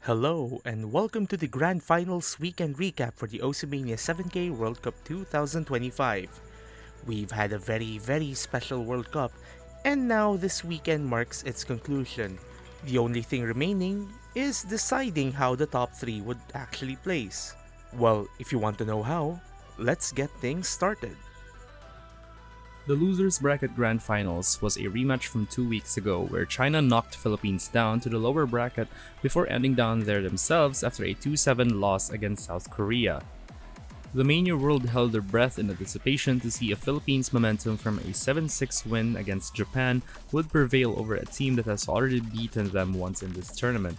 Hello, and welcome to the Grand Finals weekend recap for the Oceania 7K World Cup 2025. We've had a very special World Cup, and now this weekend marks its conclusion. The only thing remaining is deciding how the top 3 would actually place. Well, if you want to know how, let's get things started. The losers bracket grand finals was a rematch from 2 weeks ago where China knocked Philippines down to the lower bracket before ending down there themselves after a 2-7 loss against South Korea. The Mania world held their breath in anticipation to see if Philippines' momentum from a 7-6 win against Japan would prevail over a team that has already beaten them once in this tournament.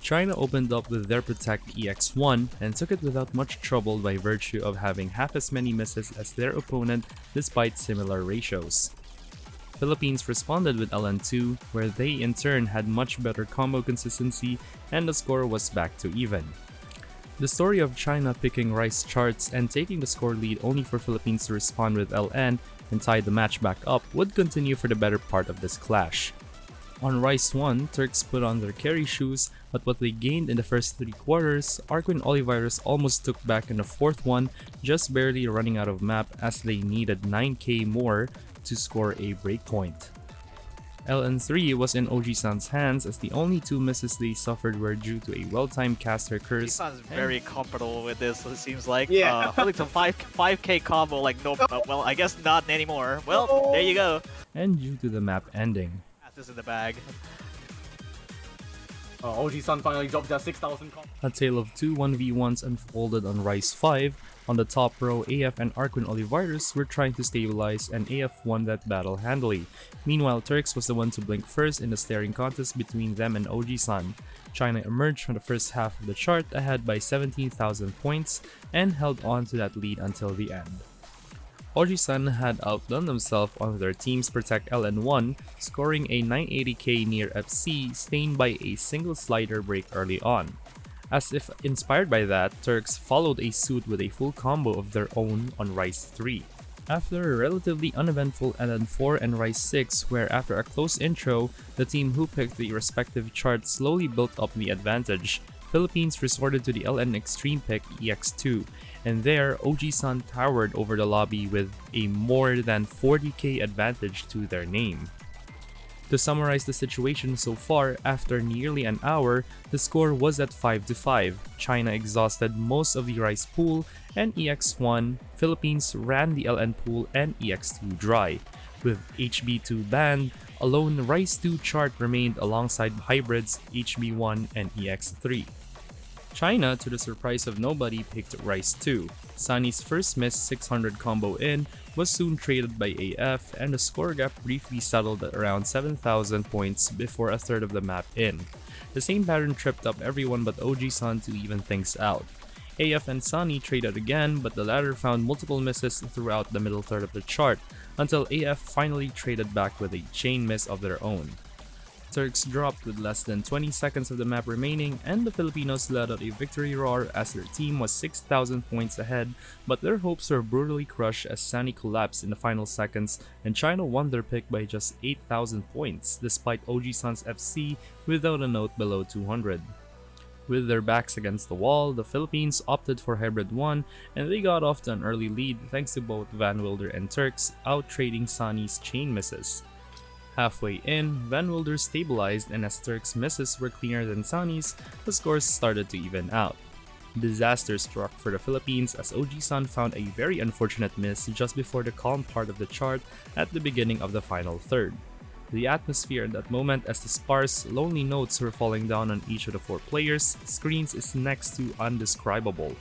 China opened up with their Protect EX1 and took it without much trouble by virtue of having half as many misses as their opponent despite similar ratios. Philippines responded with LN2, where they in turn had much better combo consistency and the score was back to even. The story of China picking Rice charts and taking the score lead only for Philippines to respond with LN and tie the match back up would continue for the better part of this clash. On Rice 1, Turks put on their carry shoes, but what they gained in the first 3 quarters, Arquin Olivares almost took back in the fourth one, just barely running out of map as they needed 9k more to score a breakpoint. LN3 was in OG-san's hands as the only 2 misses they suffered were due to a well-timed caster curse. He's very comfortable with this, it seems like. Yeah. Holding some 5k combo, like, nope, well, I guess not anymore. Well, there you go. And due to the map ending. This in the bag. OG-san finally drops their 6,000 comp. A tale of 2 1v1s unfolded on Rice 5. On the top row, AF and Arquin Olivares were trying to stabilize and AF won that battle handily. Meanwhile, Turks was the one to blink first in the staring contest between them and OG-san. China emerged from the first half of the chart ahead by 17,000 points and held on to that lead until the end. OG-san had outdone themselves on their team's Protect LN1, scoring a 980k near FC stained by a single slider break early on. As if inspired by that, Turks followed a suit with a full combo of their own on Rice 3. After a relatively uneventful LN4 and Rice 6, where after a close intro, the team who picked the respective charts slowly built up the advantage, Philippines resorted to the LN Extreme pick EX2, and there OG-san towered over the lobby with a more than 40k advantage to their name. To summarize the situation so far, after nearly an hour, the score was at 5-5. China exhausted most of the Rice pool and EX1, Philippines ran the LN pool and EX2 dry. With HB2 banned, alone Rice 2 chart remained alongside hybrids HB1 and EX3. China, to the surprise of nobody, picked Rice 2. Sunny's first missed 600 combo in was soon traded by AF and the score gap briefly settled at around 7,000 points before a third of the map in. The same pattern tripped up everyone but OG-san to even things out. AF and Sunny traded again, but the latter found multiple misses throughout the middle third of the chart, until AF finally traded back with a chain miss of their own. Turks dropped with less than 20 seconds of the map remaining, and the Filipinos let out a victory roar as their team was 6,000 points ahead, but their hopes were brutally crushed as Sunny collapsed in the final seconds, and China won their pick by just 8,000 points, despite OG-san's FC without a note below 200. With their backs against the wall, the Philippines opted for Hybrid 1, and they got off to an early lead thanks to both Van Wilder and Turks out-trading Sunny's chain misses. Halfway in, Van Wilder stabilized, and as Turks' misses were cleaner than Sunny's, the scores started to even out. Disaster struck for the Philippines as OG-san found a very unfortunate miss just before the calm part of the chart at the beginning of the final third. The atmosphere at that moment as the sparse, lonely notes were falling down on each of the 4 players' screens is next to undescribable.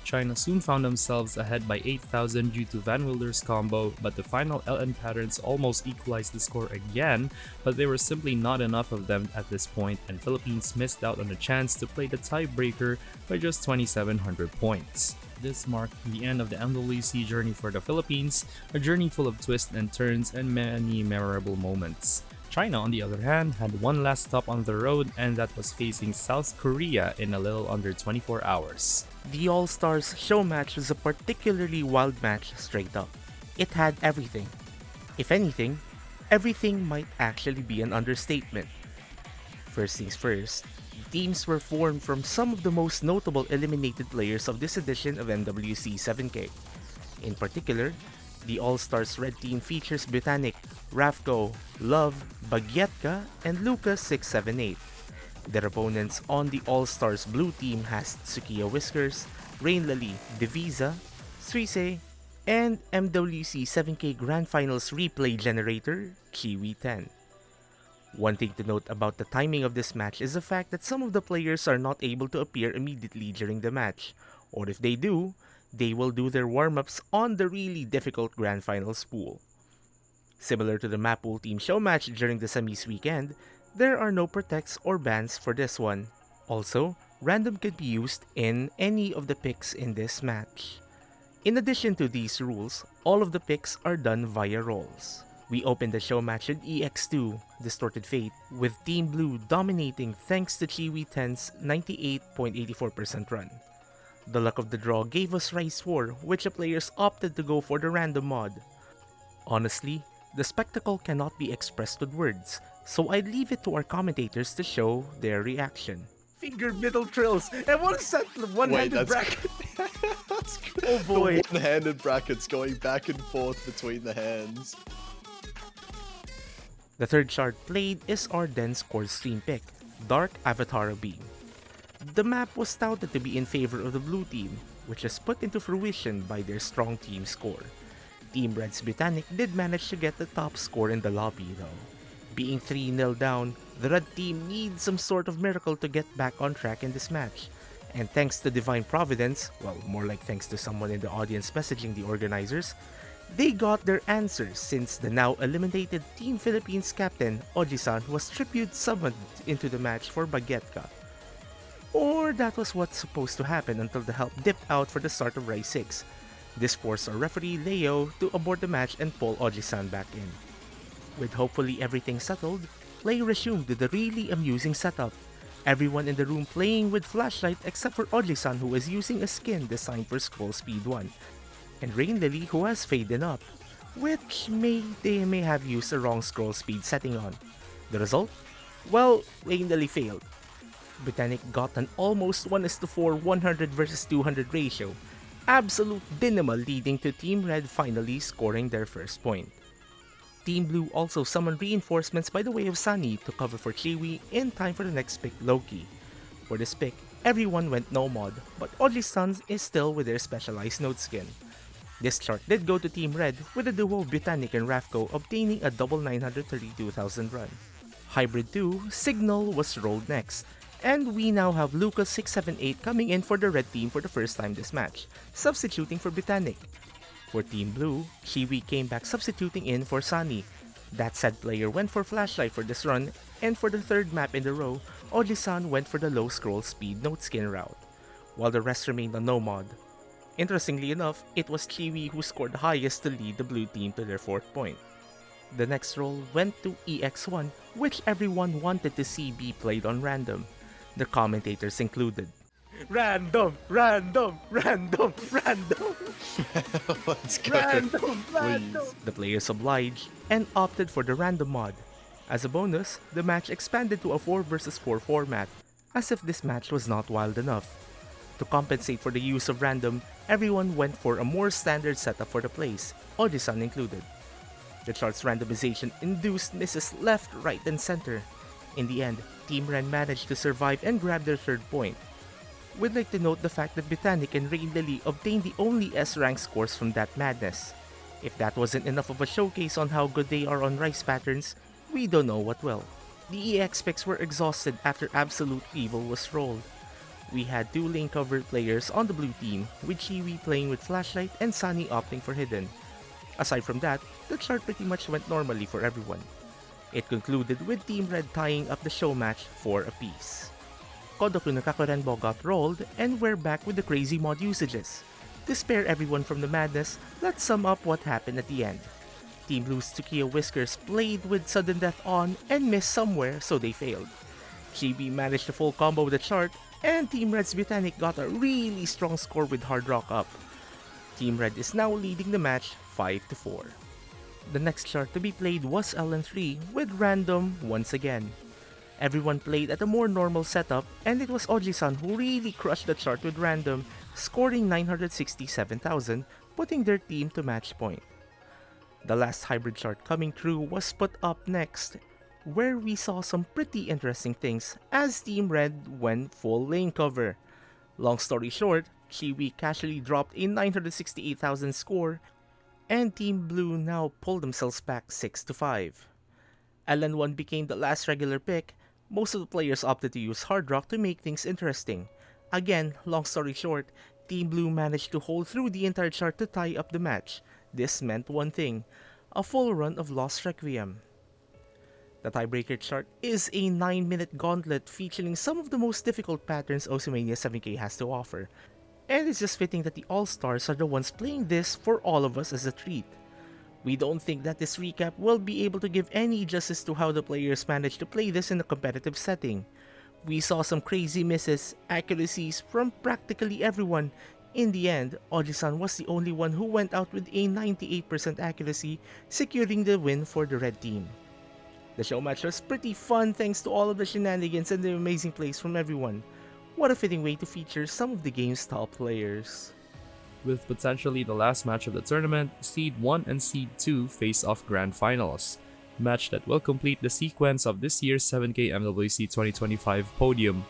China soon found themselves ahead by 8,000 due to Van Wilder's combo, but the final LN patterns almost equalized the score again, but there were simply not enough of them at this point, and Philippines missed out on a chance to play the tiebreaker by just 2,700 points. This marked the end of the MWC journey for the Philippines, a journey full of twists and turns and many memorable moments. China, on the other hand, had one last stop on the road, and that was facing South Korea in a little under 24 hours. The All-Stars show match was a particularly wild match straight up. It had everything. If anything, everything might actually be an understatement. First things first, Teams were formed from some of the most notable eliminated players of this edition of MWC 7K. In particular, the All-Stars Red Team features Botanic, Rafko, Love, Bagyetka, and Lucas678. Their opponents on the All-Stars Blue Team has Tsukiya Whiskers, Rain Lily, Divisa, Suise, and MWC 7K Grand Finals replay generator, Kiwi 10. One thing to note about the timing of this match is the fact that some of the players are not able to appear immediately during the match, or if they do, they will do their warm-ups on the really difficult Grand Finals pool. Similar to the map pool team show match during the semis weekend, there are no protects or bans for this one. Also, random can be used in any of the picks in this match. In addition to these rules, all of the picks are done via rolls. We opened the show match with EX2, Distorted Fate, with Team Blue dominating thanks to Chiwi 10's 98.84% run. The luck of the draw gave us Rice War, which the players opted to go for the random mod. Honestly, the spectacle cannot be expressed with words, so I'd leave it to our commentators to show their reaction. Finger middle trills, and what is that one-handed bracket? That's Oh boy. The one-handed brackets going back and forth between the hands. The third chart played is our then scored stream pick, Dark Avatar Beam. The map was touted to be in favor of the blue team, which is put into fruition by their strong team score. Team Red's Botanic did manage to get the top score in the lobby though. Being 3-0 down, the red team needs some sort of miracle to get back on track in this match. And thanks to Divine Providence, well, more like thanks to someone in the audience messaging the organizers, they got their answers since the now eliminated Team Philippines captain, Oji-san, was tribute summoned into the match for Bagyetka. Or that was what's supposed to happen until the help dipped out for the start of Rise 6. This forced our referee Leo to abort the match and pull Oji-san back in. With hopefully everything settled, play resumed with a really amusing setup. Everyone in the room playing with flashlight except for Oji-san, who is using a skin designed for scroll speed 1. And Rain Lily, who has faded up, which they may have used the wrong scroll speed setting on. The result? Well, Rain Lily failed. Botanic got an almost 1:4 100 versus 200 ratio, absolute dinama, leading to Team Red finally scoring their first point. Team Blue also summoned reinforcements by the way of Sunny to cover for Chiwi in time for the next pick, Loki. For this pick, everyone went no mod, but Oji-san is still with their specialized node skin. This chart did go to Team Red with the duo Botanic and Rafko obtaining a double 932,000 run. Hybrid 2, Signal was rolled next, and we now have Lucas678 coming in for the red team for the first time this match, substituting for Botanic. For Team Blue, Chiwi came back substituting in for Sunny. That said player went for Flashlight for this run, and for the third map in the row, Oji-san went for the low scroll speed node skin route, while the rest remained on no mod. Interestingly enough, it was Chiwi who scored the highest to lead the blue team to their 4th point. The next roll went to EX1, which everyone wanted to see be played on random. The commentators included. Random, random, random, random. Let's go. Random. The players obliged and opted for the random mod. As a bonus, the match expanded to a 4 versus 4 format, as if this match was not wild enough. To compensate for the use of random, everyone went for a more standard setup for the plays, Oji-san included. The chart's randomization induced misses left, right, and center. In the end, Team Ren managed to survive and grab their 3rd point. We'd like to note the fact that Botanic and Rain Lily obtained the only S-rank scores from that madness. If that wasn't enough of a showcase on how good they are on Rice patterns, we don't know what will. The EX picks were exhausted after Absolute Evil was rolled. We had 2 lane covered players on the blue team, with Chiwi playing with Flashlight and Sunny opting for Hidden. Aside from that, the chart pretty much went normally for everyone. It concluded with Team Red tying up the show match 4 apiece. Kodoku no Kakurenbo got rolled, and we're back with the crazy mod usages. To spare everyone from the madness, let's sum up what happened at the end. Team Blue's Tsukiya Whiskers played with Sudden Death on and missed somewhere, so they failed. Chibi managed to full combo the chart, and Team Red's Botanic got a really strong score with Hard Rock up. Team Red is now leading the match 5-4. The next chart to be played was LN3 with random once again. Everyone played at a more normal setup, and it was Oji-san who really crushed the chart with random, scoring 967,000, putting their team to match point. The last hybrid chart coming through was put up next, where we saw some pretty interesting things as Team Red went full lane cover. Long story short, Kiwi casually dropped a 968,000 score, and Team Blue now pulled themselves back 6-5. LN1 became the last regular pick. Most of the players opted to use Hard Rock to make things interesting. Again, long story short, Team Blue managed to hold through the entire chart to tie up the match. This meant one thing, a full run of Lost Requiem. The tiebreaker chart is a 9-minute gauntlet featuring some of the most difficult patterns Osimania 7K has to offer. And it's just fitting that the All-Stars are the ones playing this for all of us as a treat. We don't think that this recap will be able to give any justice to how the players managed to play this in a competitive setting. We saw some crazy misses, accuracies from practically everyone. In the end, Oji-san was the only one who went out with a 98% accuracy, securing the win for the red team. The show match was pretty fun thanks to all of the shenanigans and the amazing plays from everyone. What a fitting way to feature some of the game's top players. With potentially the last match of the tournament, Seed 1 and Seed 2 face off Grand Finals, a match that will complete the sequence of this year's 7K MWC 2025 podium.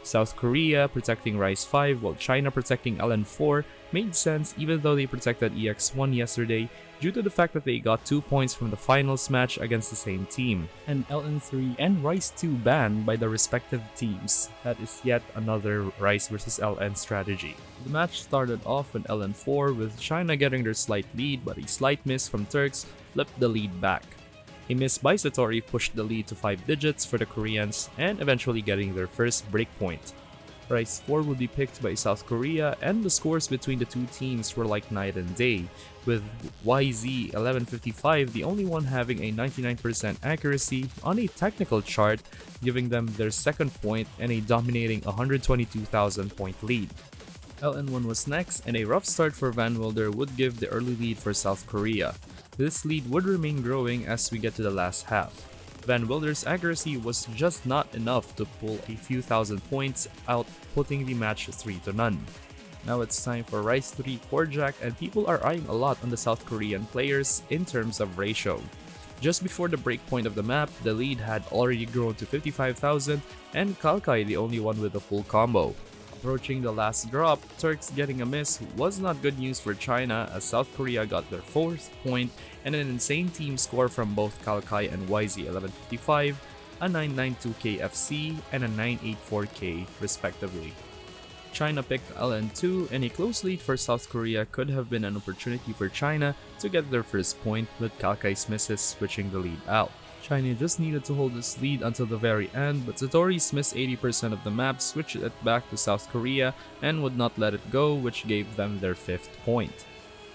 South Korea protecting Rise 5 while China protecting LN4 made sense even though they protected EX1 yesterday due to the fact that they got 2 points from the finals match against the same team, and LN3 and Rise 2 banned by the respective teams. That is yet another Rise vs LN strategy. The match started off with LN4 with China getting their slight lead, but a slight miss from Turks flipped the lead back. A miss by Satori pushed the lead to 5 digits for the Koreans and eventually getting their first breakpoint. Rise 4 would be picked by South Korea, and the scores between the two teams were like night and day, with YZ 1155 the only one having a 99% accuracy on a technical chart, giving them their second point and a dominating 122,000 point lead. LN1 was next, and a rough start for Van Wilder would give the early lead for South Korea. This lead would remain growing as we get to the last half. Van Wilder's accuracy was just not enough to pull a few thousand points out, putting the match 3-0. Now it's time for Rise 3 Core Jack, and people are eyeing a lot on the South Korean players in terms of ratio. Just before the breakpoint of the map, the lead had already grown to 55,000, and Kalkai the only one with a full combo. Approaching the last drop, Turks getting a miss was not good news for China as South Korea got their 4th point and an insane team score from both Kalkai and YZ1155, a 992k FC and a 984k respectively. China picked LN2, and a close lead for South Korea could have been an opportunity for China to get their first point, with Kalkai's misses switching the lead out. China just needed to hold this lead until the very end, but Satori's missed 80% of the map, switched it back to South Korea, and would not let it go, which gave them their 5th point.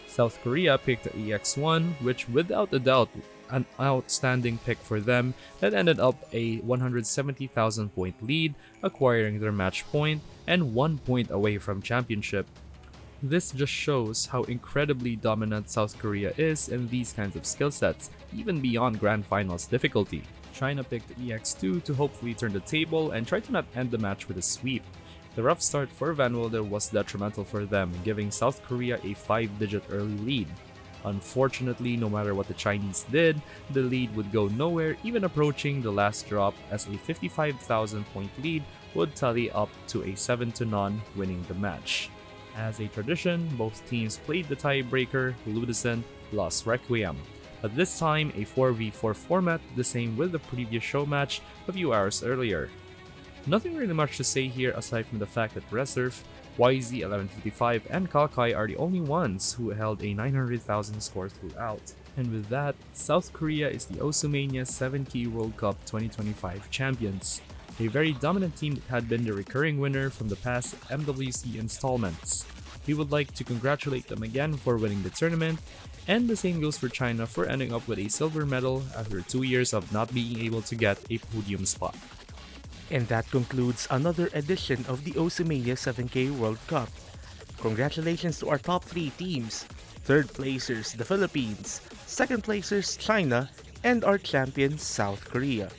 South Korea picked EX1, which without a doubt an outstanding pick for them that ended up a 170,000 point lead, acquiring their match point and 1 point away from championship. This just shows how incredibly dominant South Korea is in these kinds of skill sets, even beyond Grand Finals difficulty. China picked EX2 to hopefully turn the table and try to not end the match with a sweep. The rough start for Van Wilder was detrimental for them, giving South Korea a 5-digit early lead. Unfortunately, no matter what the Chinese did, the lead would go nowhere, even approaching the last drop, as a 55,000 point lead would tally up to a 7-0 winning the match. As a tradition, both teams played the tiebreaker, Ludicent, Lost Requiem, but this time a 4v4 format, the same with the previous show match a few hours earlier. Nothing really much to say here aside from the fact that Reserve, YZ1155 and Kalkai are the only ones who held a 900,000 score throughout. And with that, South Korea is the Osumania 7K World Cup 2025 champions, a very dominant team that had been the recurring winner from the past MWC installments. We would like to congratulate them again for winning the tournament, and the same goes for China for ending up with a silver medal after 2 years of not being able to get a podium spot. And that concludes another edition of the Osimania 7K World Cup. Congratulations to our top 3 teams. 3rd placers, the Philippines. 2nd placers, China. And our champion, South Korea.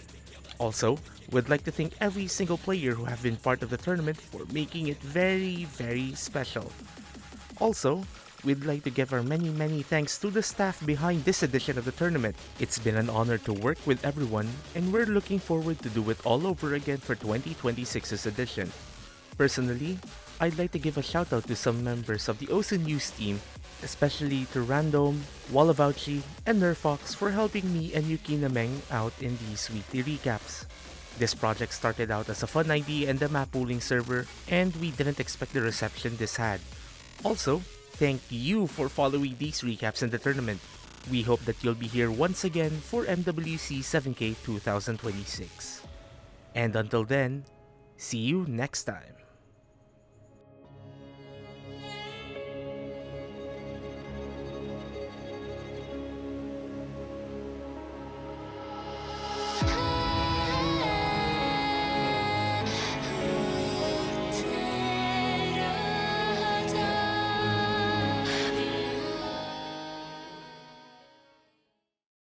Also, We'd like to thank every single player who have been part of the tournament for making it very, very special. Also, we'd like to give our many thanks to the staff behind this edition of the tournament. It's been an honor to work with everyone, and we're looking forward to do it all over again for 2026's edition. Personally, I'd like to give a shout out to some members of the OSU News team, especially to Random, Wallavouchi, and Nerfox for helping me and Yukina Meng out in these weekly recaps. This project started out as a fun idea and a map pooling server, and we didn't expect the reception this had. Also, thank you for following these recaps in the tournament. We hope that you'll be here once again for MWC 7K 2026. And until then, see you next time.